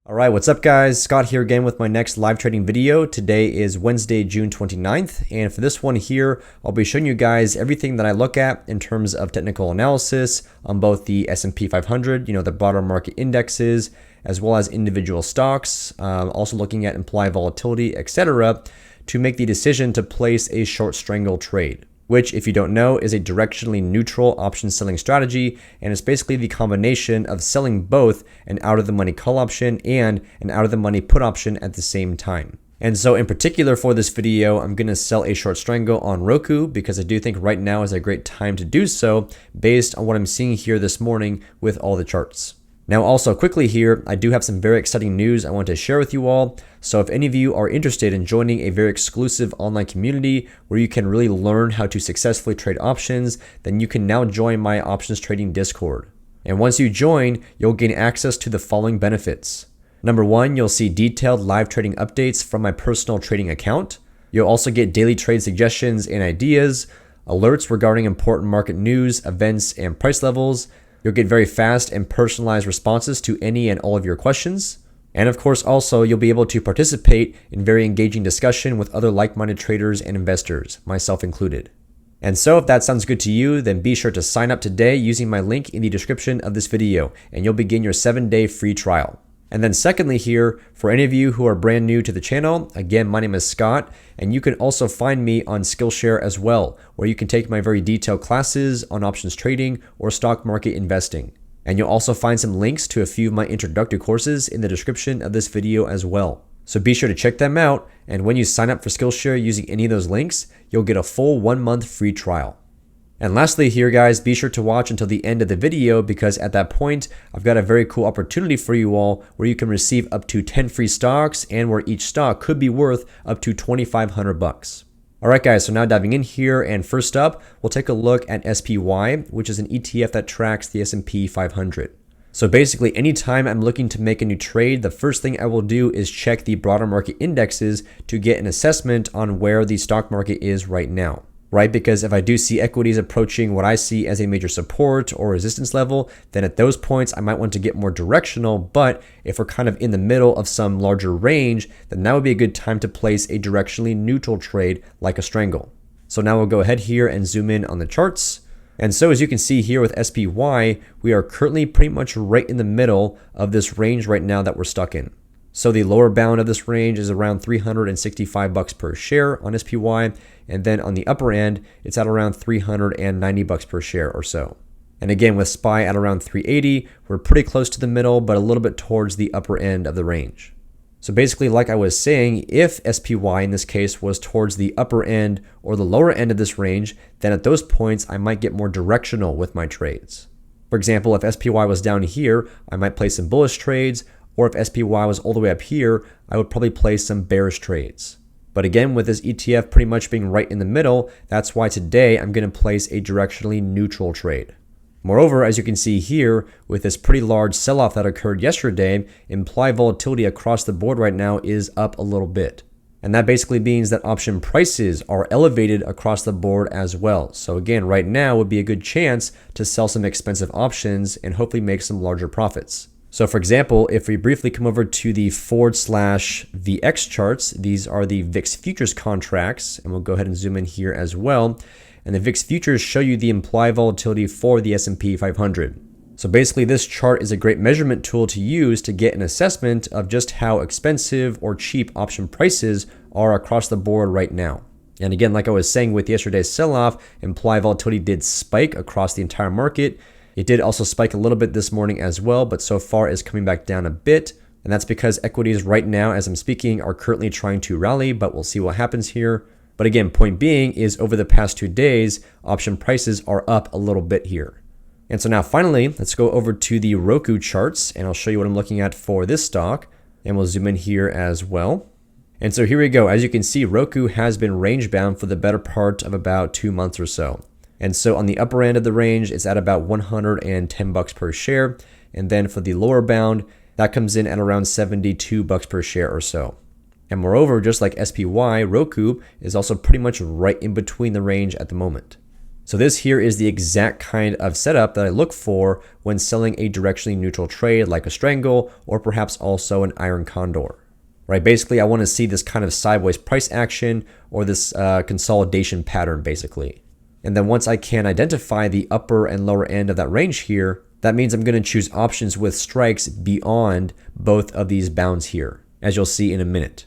Alright, what's up guys? Scott here again with my next live trading video. Today is Wednesday, June 29th, and for this one here, I'll be showing you guys everything that I look at in terms of technical analysis on both the S&P 500, the broader market indexes, as well as individual stocks, also looking at implied volatility, etc., to make the decision to place a short strangle trade, which, if you don't know, is a directionally neutral option selling strategy, and it's basically the combination of selling both an out-of-the-money call option and an out-of-the-money put option at the same time. And so in particular for this video, I'm going to sell a short strangle on Roku because I do think right now is a great time to do so based on what I'm seeing here this morning with all the charts. Now also quickly here, I do have some very exciting news I want to share with you all. So if any of you are interested in joining a very exclusive online community where you can really learn how to successfully trade options, then you can now join my options trading Discord. And once you join, you'll gain access to the following benefits. Number one, you'll see detailed live trading updates from my personal trading account. You'll also get daily trade suggestions and ideas, alerts regarding important market news, events, and price levels. You'll get very fast and personalized responses to any and all of your questions. And of course, also, you'll be able to participate in very engaging discussion with other like-minded traders and investors, myself included. And so if that sounds good to you, then be sure to sign up today using my link in the description of this video, and you'll begin your 7-day free trial. And then secondly here, for any of you who are brand new to the channel, again, my name is Scott, and you can also find me on SKILLSHARE as well, where you can take my very detailed classes on options trading or stock market investing. And you'll also find some links to a few of my introductory courses in the description of this video as well. So be sure to check them out, and when you sign up for SKILLSHARE using any of those links, you'll get a full 1-month free trial. And lastly here guys, be sure to watch until the end of the video because at that point, I've got a very cool opportunity for you all where you can receive up to 10 free stocks and where each stock could be worth up to $2,500. Alright guys, so now diving in here, and first up, we'll take a look at SPY, which is an ETF that tracks the S&P 500. So basically, anytime I'm looking to make a new trade, the first thing I will do is check the broader market indexes to get an assessment on where the stock market is right now. Right? Because if I do see equities approaching what I see as a major support or resistance level, then at those points I might want to get more directional. But if we're kind of in the middle of some larger range, then that would be a good time to place a directionally neutral trade like a strangle. So now we'll go ahead here and zoom in on the charts. And so as you can see here with SPY, we are currently pretty much right in the middle of this range right now that we're stuck in. So the lower bound of this range is around $365 per share on SPY, and then on the upper end, it's at around $390 per share or so. And again, with SPY at around 380, we're pretty close to the middle, but a little bit towards the upper end of the range. So basically, like I was saying, if SPY in this case was towards the upper end or the lower end of this range, then at those points, I might get more directional with my trades. For example, if SPY was down here, I might place some bullish trades, or if SPY was all the way up here, I would probably place some bearish trades. But again, with this ETF pretty much being right in the middle, that's why today I'm going to place a directionally neutral trade. Moreover, as you can see here, with this pretty large sell-off that occurred yesterday, implied volatility across the board right now is up a little bit. And that basically means that option prices are elevated across the board as well. So again, right now would be a good chance to sell some expensive options and hopefully make some larger profits. So for example, if we briefly come over to the /VX charts, these are the VIX futures contracts, and we'll go ahead and zoom in here as well. And the VIX futures show you the implied volatility for the S&P 500. So basically this chart is a great measurement tool to use to get an assessment of just how expensive or cheap option prices are across the board right now. And again, like I was saying with yesterday's sell-off, implied volatility did spike across the entire market. It did also spike a little bit this morning as well, but so far is coming back down a bit. And that's because equities right now, as I'm speaking, are currently trying to rally, but we'll see what happens here. But again, point being is over the past 2 days, option prices are up a little bit here. And so now finally, let's go over to the Roku charts, and I'll show you what I'm looking at for this stock. And we'll zoom in here as well. And so here we go. As you can see, Roku has been range bound for the better part of about 2 months or so. And so on the upper end of the range, it's at about $110 per share. And then for the lower bound, that comes in at around $72 per share or so. And moreover, just like SPY, Roku is also pretty much right in between the range at the moment. So this here is the exact kind of setup that I look for when selling a directionally neutral trade like a Strangle or perhaps also an Iron Condor. Right, basically I want to see this kind of sideways price action or this consolidation pattern basically. And then once I can identify the upper and lower end of that range here, that means I'm going to choose options with strikes beyond both of these bounds here, as you'll see in a minute.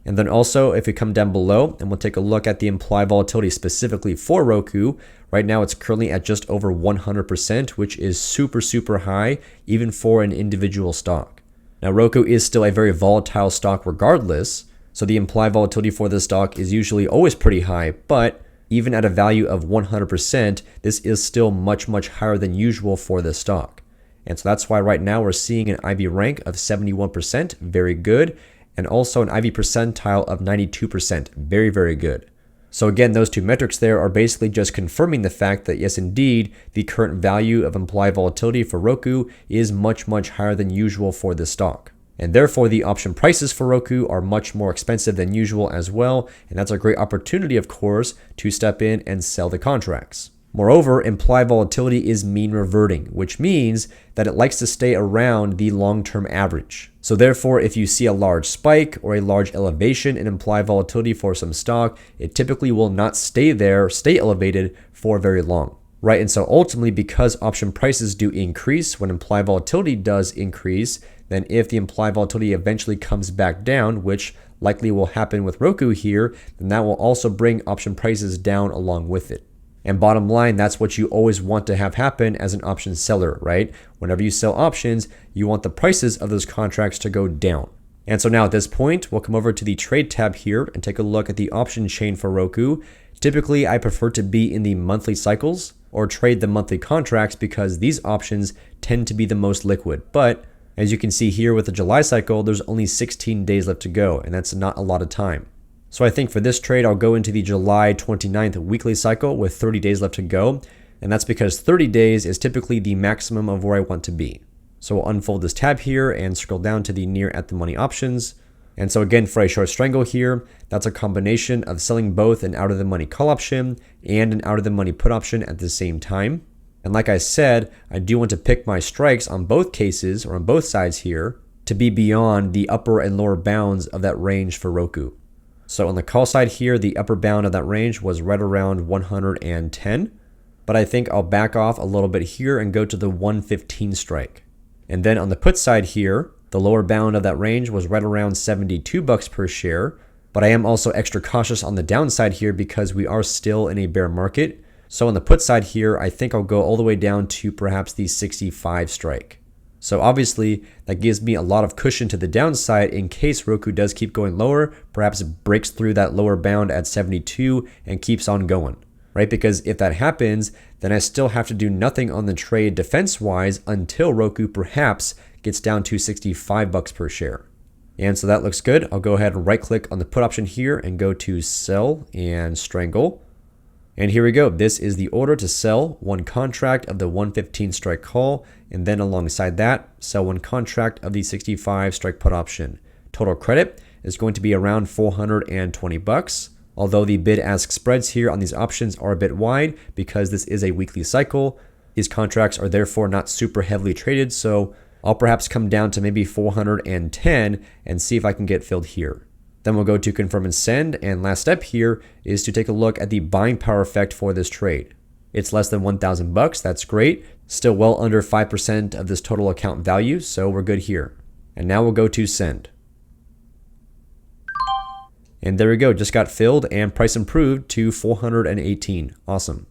And then also if we come down below and we'll take a look at the implied volatility specifically for Roku, right now it's currently at just over 100%, which is super high even for an individual stock. Now Roku is still a very volatile stock regardless, so the implied volatility for this stock is usually always pretty high, but even at a value of 100%, this is still much higher than usual for this stock. And so that's why right now we're seeing an IV rank of 71%, very good, and also an IV percentile of 92%, very good. So again, those two metrics there are basically just confirming the fact that yes, indeed, the current value of implied volatility for Roku is much higher than usual for this stock. And therefore, the option prices for Roku are much more expensive than usual as well. And that's a great opportunity, of course, to step in and sell the contracts. Moreover, implied volatility is mean reverting, which means that it likes to stay around the long-term average. So therefore, if you see a large spike or a large elevation in implied volatility for some stock, it typically will not stay elevated for very long, right? And so ultimately, because option prices do increase when implied volatility does increase, then if the implied volatility eventually comes back down, which likely will happen with Roku here, then that will also bring option prices down along with it. And bottom line, that's what you always want to have happen as an option seller, right? Whenever you sell options, you want the prices of those contracts to go down. And so now at this point, we'll come over to the trade tab here and take a look at the option chain for Roku. Typically, I prefer to be in the monthly cycles or trade the monthly contracts because these options tend to be the most liquid. But as you can see here with the July cycle, there's only 16 days left to go, and that's not a lot of time. So I think for this trade, I'll go into the July 29th weekly cycle with 30 days left to go. And that's because 30 days is typically the maximum of where I want to be. So we'll unfold this tab here and scroll down to the near at the money options. And so again, for a short strangle here, that's a combination of selling both an out of the money call option and an out of the money put option at the same time. And like I said, I do want to pick my strikes on both cases or on both sides here to be beyond the upper and lower bounds of that range for Roku. So on the call side here, the upper bound of that range was right around 110, but I think I'll back off a little bit here and go to the 115 strike. And then on the put side here, the lower bound of that range was right around $72 per share, but I am also extra cautious on the downside here because we are still in a bear market. So on the put side here, I think I'll go all the way down to perhaps the 65 strike. So obviously that gives me a lot of cushion to the downside in case Roku does keep going lower, perhaps it breaks through that lower bound at 72 and keeps on going, right? Because if that happens, then I still have to do nothing on the trade defense-wise until Roku perhaps gets down to $65 per share. And so that looks good. I'll go ahead and right click on the put option here and go to sell and strangle. And here we go. This is the order to sell one contract of the 115 strike call, and then alongside that, sell one contract of the 65 strike put option. Total credit is going to be around $420. Although the bid-ask spreads here on these options are a bit wide because this is a weekly cycle, these contracts are therefore not super heavily traded, so I'll perhaps come down to maybe 410 and see if I can get filled here. Then we'll go to confirm and send, and last step here is to take a look at the buying power effect for this trade. It's less than $1,000, that's great. Still well under 5% of this total account value, so we're good here. And now we'll go to send. And there we go, just got filled and price improved to 418. Awesome.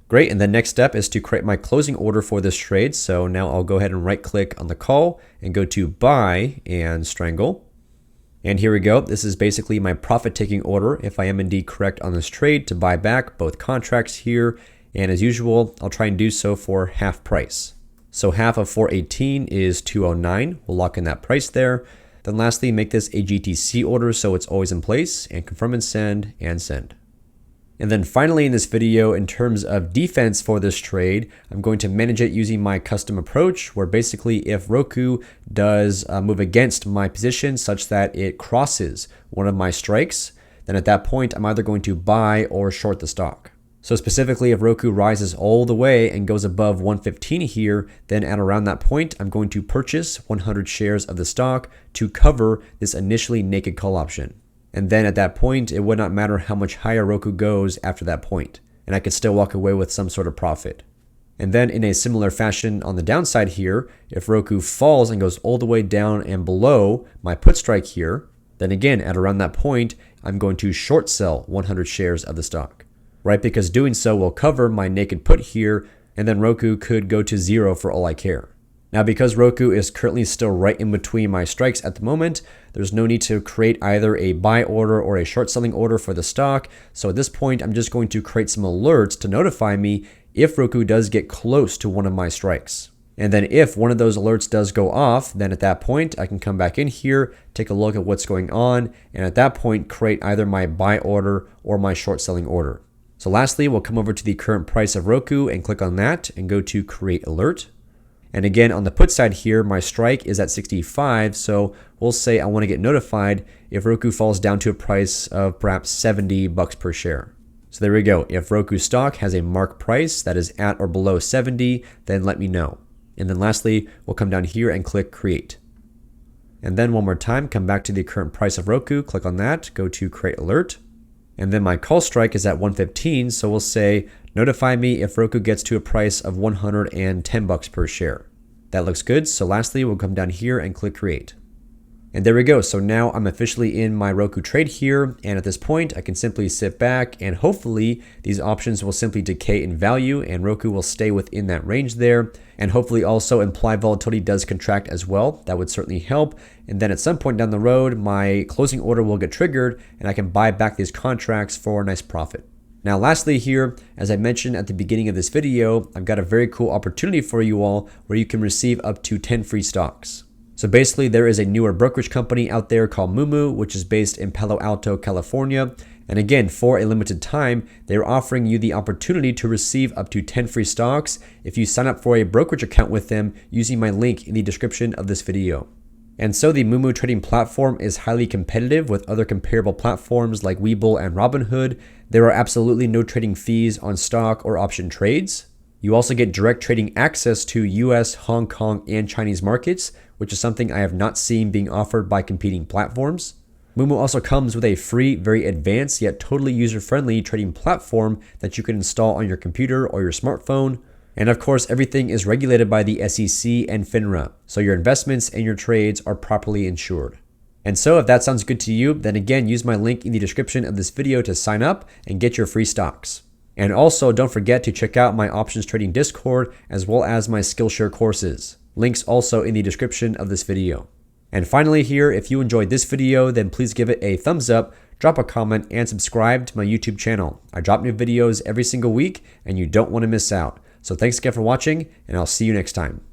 Great, and the next step is to create my closing order for this trade. So now I'll go ahead and right click on the call and go to buy and strangle. And here we go. This is basically my profit taking order if I am indeed correct on this trade to buy back both contracts here. And as usual, I'll try and do so for half price. So half of 418 is 209. We'll lock in that price there. Then lastly, make this a GTC order so it's always in place, and confirm and send and send. And then finally in this video, in terms of defense for this trade, I'm going to manage it using my custom approach where basically if Roku does move against my position such that it crosses one of my strikes, then at that point I'm either going to buy or short the stock. So specifically, if Roku rises all the way and goes above 115 here, then at around that point, I'm going to purchase 100 shares of the stock to cover this initially naked call option. And then at that point, it would not matter how much higher Roku goes after that point, and I could still walk away with some sort of profit. And then in a similar fashion on the downside here, if Roku falls and goes all the way down and below my put strike here, then again, at around that point, I'm going to short sell 100 shares of the stock. Right, because doing so will cover my naked put here, and then Roku could go to 0 for all I care. Now, because Roku is currently still right in between my strikes at the moment, there's no need to create either a buy order or a short selling order for the stock. So at this point, I'm just going to create some alerts to notify me if Roku does get close to one of my strikes. And then if one of those alerts does go off, then at that point, I can come back in here, take a look at what's going on, and at that point, create either my buy order or my short selling order. So lastly, we'll come over to the current price of Roku and click on that and go to create alert. And again, on the put side here, my strike is at 65. So we'll say I want to get notified if Roku falls down to a price of perhaps $70 per share. So there we go. If Roku stock has a mark price that is at or below 70, then let me know. And then lastly, we'll come down here and click create. And then one more time, come back to the current price of Roku, click on that, go to create alert. And then my call strike is at 115, so we'll say, notify me if Roku gets to a price of $110 per share. That looks good, so lastly, we'll come down here and click create. And there we go, so now I'm officially in my Roku trade here, and at this point, I can simply sit back and hopefully these options will simply decay in value and Roku will stay within that range there. And hopefully also implied volatility does contract as well. That would certainly help. And then at some point down the road, my closing order will get triggered and I can buy back these contracts for a nice profit. Now, lastly here, as I mentioned at the beginning of this video, I've got a very cool opportunity for you all where you can receive up to 10 free stocks. So basically, there is a newer brokerage company out there called Moomoo, which is based in Palo Alto, California. And again, for a limited time, they're offering you the opportunity to receive up to 10 free stocks if you sign up for a brokerage account with them using my link in the description of this video. And so the Moomoo trading platform is highly competitive with other comparable platforms like Webull and Robinhood. There are absolutely no trading fees on stock or option trades. You also get direct trading access to US, Hong Kong, and Chinese markets, which is something I have not seen being offered by competing platforms. Moomoo also comes with a free, very advanced yet totally user-friendly trading platform that you can install on your computer or your smartphone. And of course, everything is regulated by the SEC and FINRA, so your investments and your trades are properly insured. And so if that sounds good to you, then again, use my link in the description of this video to sign up and get your free stocks. And also don't forget to check out my options trading Discord as well as my SKILLSHARE courses. Links also in the description of this video. And finally here, if you enjoyed this video, then please give it a thumbs up, drop a comment, and subscribe to my YouTube channel. I drop new videos every single week and you don't want to miss out. So thanks again for watching, and I'll see you next time.